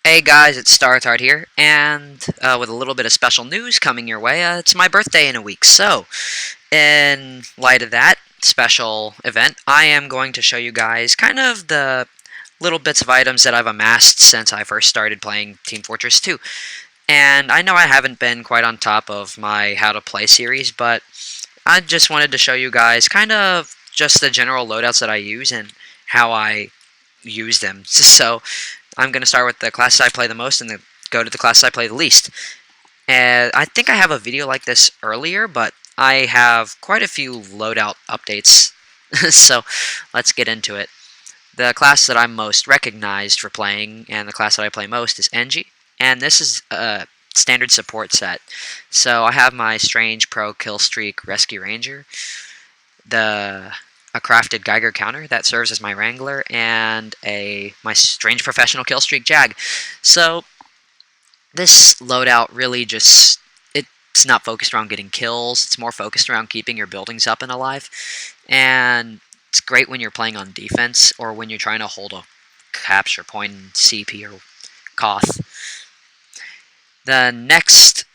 Hey guys, it's StarTard here, and with a little bit of special news coming your way, it's my birthday in a week. So, in light of that special event, I am going to show you guys kind of the little bits of items that I've amassed since I first started playing Team Fortress 2. And I know I haven't been quite on top of my How to Play series, but I just wanted to show you guys kind of just the general loadouts that I use and how I use them. So, I'm going to start with the classes I play the most and then go to the classes I play the least. And I think I have a video like this earlier, but I have quite a few loadout updates. So let's get into it. The class that I'm most recognized for playing and the class that I play most is Engie. And this is a standard support set. So I have my Strange Pro Killstreak Rescue Ranger, a crafted Geiger counter that serves as my Wrangler, and my Strange Professional Killstreak Jag. So this loadout really just, it's not focused around getting kills, it's more focused around keeping your buildings up and alive. And it's great when you're playing on defense or when you're trying to hold a capture point in CP or Koth. The next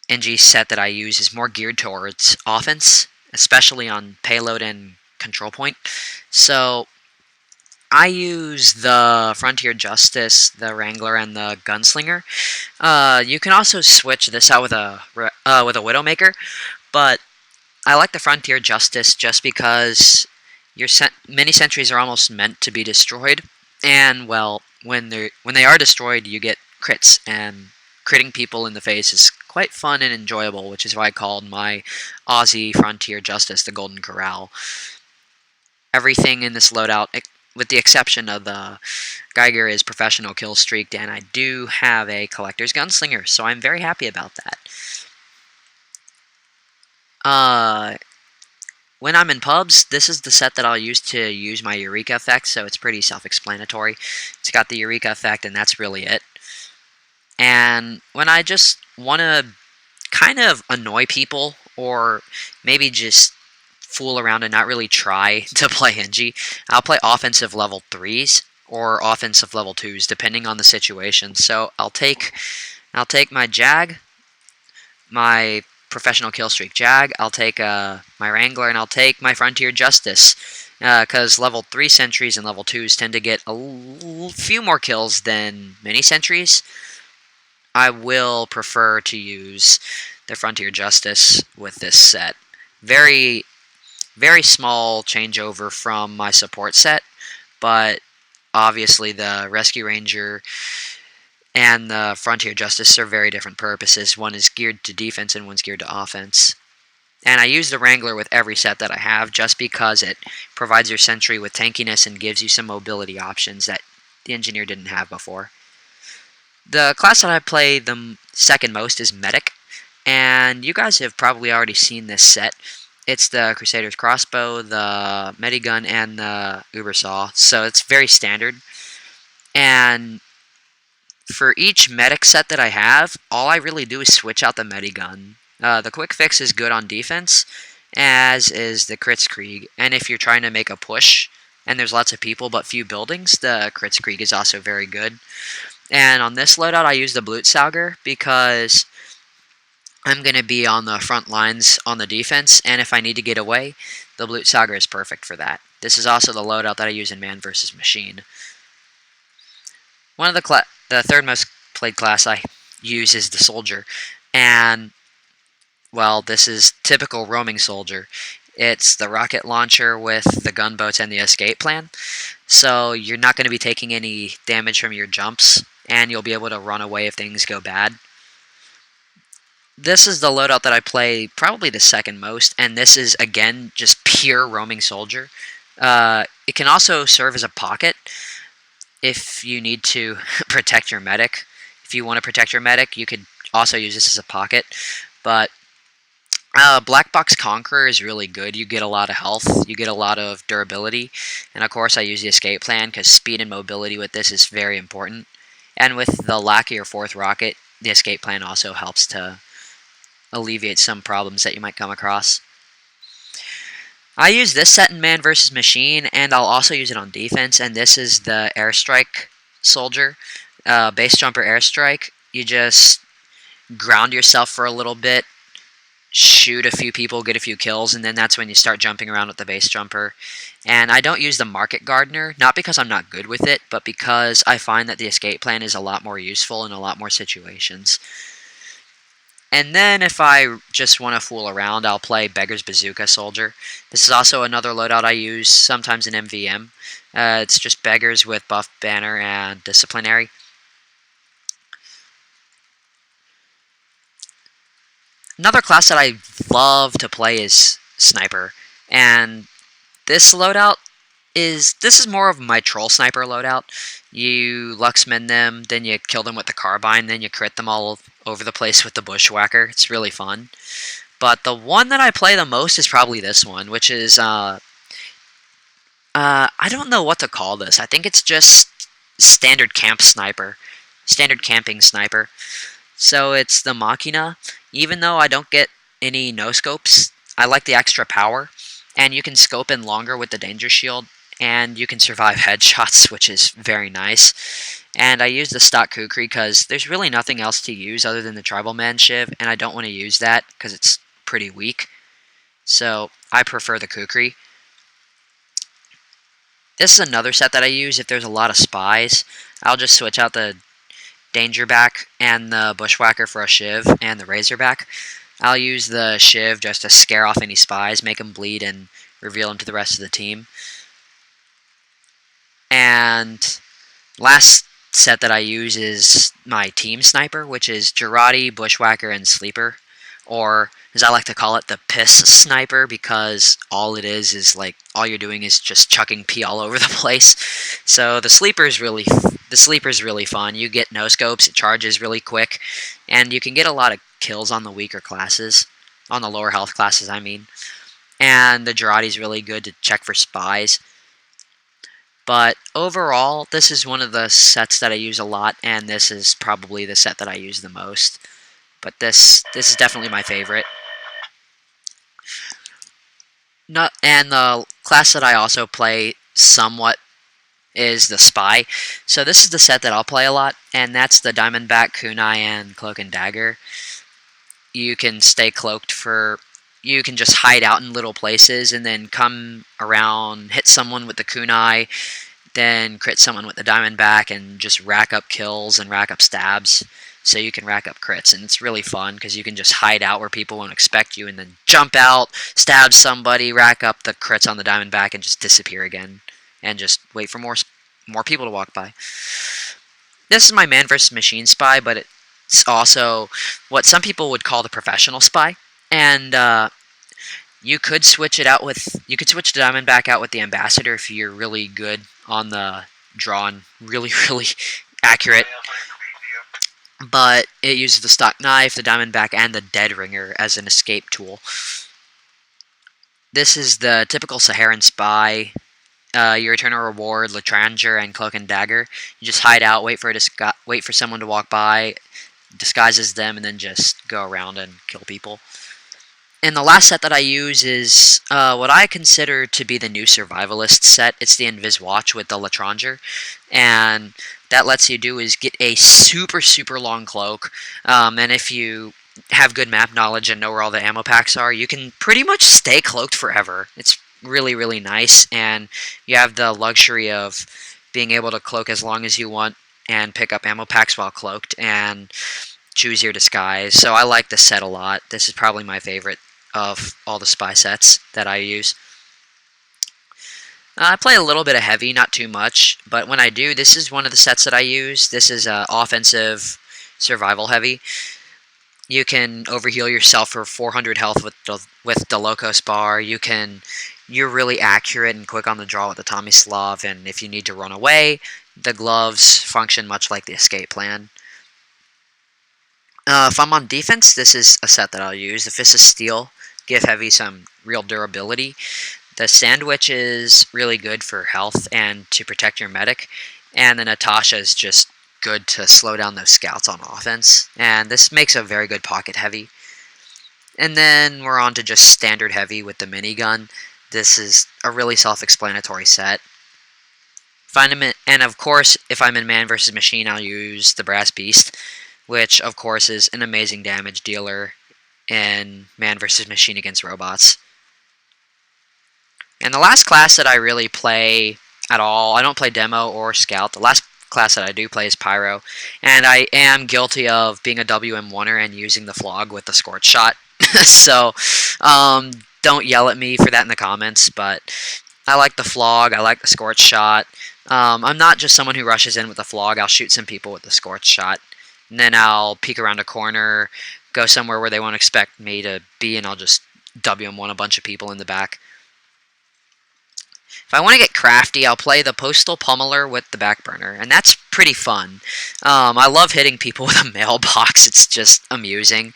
NG set that I use is more geared towards offense, especially on payload and control point. So I use the Frontier Justice, the Wrangler, and the Gunslinger. You can also switch this out with a Widowmaker, but I like the Frontier Justice just because your mini sentries are almost meant to be destroyed, and well, when they are destroyed, you get crits, and critting people in the face is quite fun and enjoyable, which is why I called my Aussie Frontier Justice the Golden Corral. Everything in this loadout, with the exception of the Geiger, is professional kill streaked, and I do have a collector's gunslinger, so I'm very happy about that. When I'm in pubs, this is the set that I'll use to use my Eureka effect, so it's pretty self-explanatory. It's got the Eureka effect, and that's really it. And when I just want to kind of annoy people, or maybe just fool around and not really try to play Engie, I'll play offensive level 3s or offensive level 2s, depending on the situation. So I'll take my Jag, my professional killstreak Jag, I'll take my Wrangler, and I'll take my Frontier Justice, because level 3 sentries and level 2s tend to get a few more kills than mini sentries. I will prefer to use the Frontier Justice with this set. Very small changeover from my support set, but obviously the Rescue Ranger and the Frontier Justice serve very different purposes. One is geared to defense and one's geared to offense. And I use the Wrangler with every set that I have just because it provides your sentry with tankiness and gives you some mobility options that the Engineer didn't have before. The class that I play the second most is Medic, and you guys have probably already seen this set. It's the Crusader's Crossbow, the Medigun, and the Ubersaw, so it's very standard. And for each Medic set that I have, all I really do is switch out the Medigun. The Quick Fix is good on defense, as is the Kritzkrieg, and if you're trying to make a push, and there's lots of people but few buildings, the Kritzkrieg is also very good. And on this loadout, I use the Blutsauger because I'm going to be on the front lines on the defense, and if I need to get away, the Blutsauger is perfect for that. This is also the loadout that I use in Man vs. Machine. One of the third most played class I use is the Soldier, and well, this is typical roaming soldier. It's the rocket launcher with the gunboats and the escape plan, so you're not going to be taking any damage from your jumps, and you'll be able to run away if things go bad. This is the loadout that I play probably the second most, and this is, again, just pure roaming soldier. It can also serve as a pocket if you need to protect your medic. If you want to protect your medic, you could also use this as a pocket, but Black Box Conqueror is really good. You get a lot of health, you get a lot of durability, and of course I use the escape plan because speed and mobility with this is very important. And with the lack of your fourth rocket, the escape plan also helps to alleviate some problems that you might come across. I use this set in Man vs. Machine, and I'll also use it on defense, and this is the Airstrike Soldier. base jumper airstrike. You just ground yourself for a little bit, shoot a few people, get a few kills, and then that's when you start jumping around with the base jumper. And I don't use the market gardener, not because I'm not good with it, but because I find that the escape plan is a lot more useful in a lot more situations. And then if I just want to fool around, I'll play Beggar's Bazooka Soldier. This is also another loadout I use, sometimes in MVM. It's just Beggars with Buff Banner and Disciplinary. Another class that I love to play is Sniper, and this loadout this is more of my troll sniper loadout. You Luxman them, then you kill them with the carbine, then you crit them all over the place with the bushwhacker. It's really fun. But the one that I play the most is probably this one, which is I don't know what to call this. I think it's just standard camp sniper, standard camping sniper. So it's the Machina. Even though I don't get any no-scopes, I like the extra power. And you can scope in longer with the danger shield. And you can survive headshots, which is very nice. And I use the stock Kukri because there's really nothing else to use other than the Tribal Man Shiv. And I don't want to use that because it's pretty weak. So I prefer the Kukri. This is another set that I use if there's a lot of spies. I'll just switch out the Dangerback and the Bushwhacker for a Shiv and the Razorback. I'll use the Shiv just to scare off any spies, make them bleed, and reveal them to the rest of the team. And last set that I use is my Team Sniper, which is Jarate, Bushwhacker, and Sleeper. Or, as I like to call it, the Piss Sniper, because all it is like, all you're doing is just chucking pee all over the place. So the Sleeper's really fun. You get no-scopes, it charges really quick, and you can get a lot of kills on the weaker classes, on the lower health classes, I mean. And the Jarate's really good to check for spies. But overall, this is one of the sets that I use a lot, and this is probably the set that I use the most. But this is definitely my favorite. And the class that I also play somewhat is the Spy. So this is the set that I'll play a lot, and that's the Diamondback, Kunai, and Cloak and Dagger. You can stay cloaked for... You can just hide out in little places and then come around, hit someone with the Kunai, then crit someone with the Diamondback, and just rack up kills and rack up stabs. So you can rack up crits, and it's really fun because you can just hide out where people won't expect you and then jump out, stab somebody, rack up the crits on the Diamondback, and just disappear again. And just wait for more people to walk by. This is my man versus machine spy, but it's also what some people would call the professional spy. And you could switch it out with... You could switch the Diamondback out with the Ambassador if you're really good on the draw and really, really accurate. But it uses the stock knife, the Diamondback, and the Dead Ringer as an escape tool. This is the typical Saharan spy. You return a reward, Latranger, and Cloak and Dagger. You just hide out, wait for someone to walk by, disguises them, and then just go around and kill people. And the last set that I use is what I consider to be the new Survivalist set. It's the Invis Watch with the Latranger. And that lets you do is get a super, super long cloak. And if you have good map knowledge and know where all the ammo packs are, you can pretty much stay cloaked forever. It's really, really nice. And you have the luxury of being able to cloak as long as you want and pick up ammo packs while cloaked and choose your disguise. So I like this set a lot. This is probably my favorite of all the spy sets that I use. I play a little bit of heavy, not too much, but when I do, this is one of the sets that I use. This is offensive survival heavy. You can overheal yourself for 400 health with the Locos bar. You're really accurate and quick on the draw with the Tomislav, and if you need to run away, the gloves function much like the escape plan. If I'm on defense, this is a set that I'll use. The Fist of Steel, give heavy some real durability. The Sandwich is really good for health and to protect your medic. And the Natasha is just good to slow down those scouts on offense. And this makes a very good pocket heavy. And then we're on to just standard heavy with the minigun. This is a really self-explanatory set. And of course, if I'm in man versus machine, I'll use the Brass Beast, which of course is an amazing damage dealer in man versus machine against robots. And the last class that I really play at all, I don't play demo or scout. The last class that I do play is Pyro, and I am guilty of being a WM1er and using the flog with the scorch shot. So don't yell at me for that in the comments, but I like the flog, I like the scorch shot. I'm not just someone who rushes in with the flog. I'll shoot some people with the scorch shot, and then I'll peek around a corner, go somewhere where they won't expect me to be, and I'll just WM1 a bunch of people in the back. If I want to get crafty, I'll play the Postal Pummeler with the Backburner, and that's pretty fun. I love hitting people with a mailbox. It's just amusing.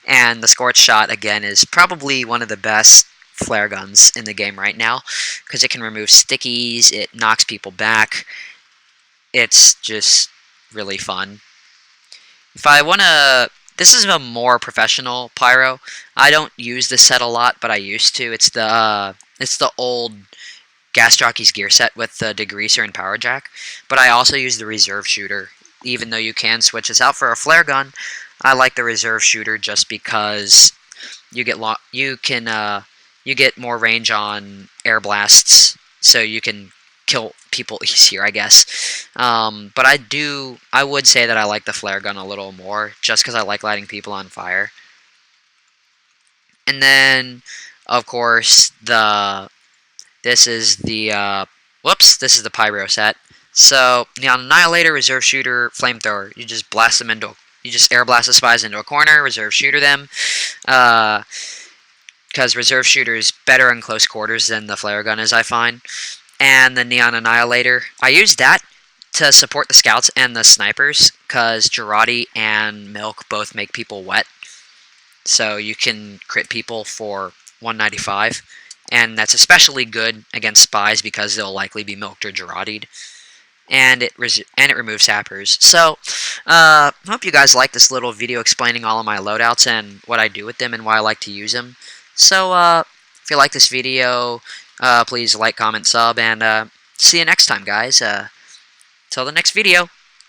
And the Scorch Shot, again, is probably one of the best flare guns in the game right now, because it can remove stickies, it knocks people back. It's just really fun. If I want to... This is a more professional Pyro. I don't use this set a lot, but I used to. It's the old Gas Jockey's gear set with the degreaser and power jack, but I also use the reserve shooter. Even though you can switch this out for a flare gun, I like the reserve shooter just because you get more range on air blasts, so you can kill people easier, I guess. But I would say that I like the flare gun a little more, just because I like lighting people on fire. And then, of course, this is the Pyro set. So, Neon Annihilator, Reserve Shooter, Flamethrower. You just blast them you just air blast the spies into a corner, Reserve Shooter them. Because Reserve Shooter is better in close quarters than the Flare Gun is, I find. And the Neon Annihilator. I use that to support the scouts and the snipers, because Girardi and Milk both make people wet. So you can crit people for 195. And that's especially good against spies because they'll likely be milked or Girardi'd. And it removes sappers. So, I hope you guys like this little video explaining all of my loadouts and what I do with them and why I like to use them. So, if you like this video, please like, comment, sub, and see you next time, guys. Till the next video.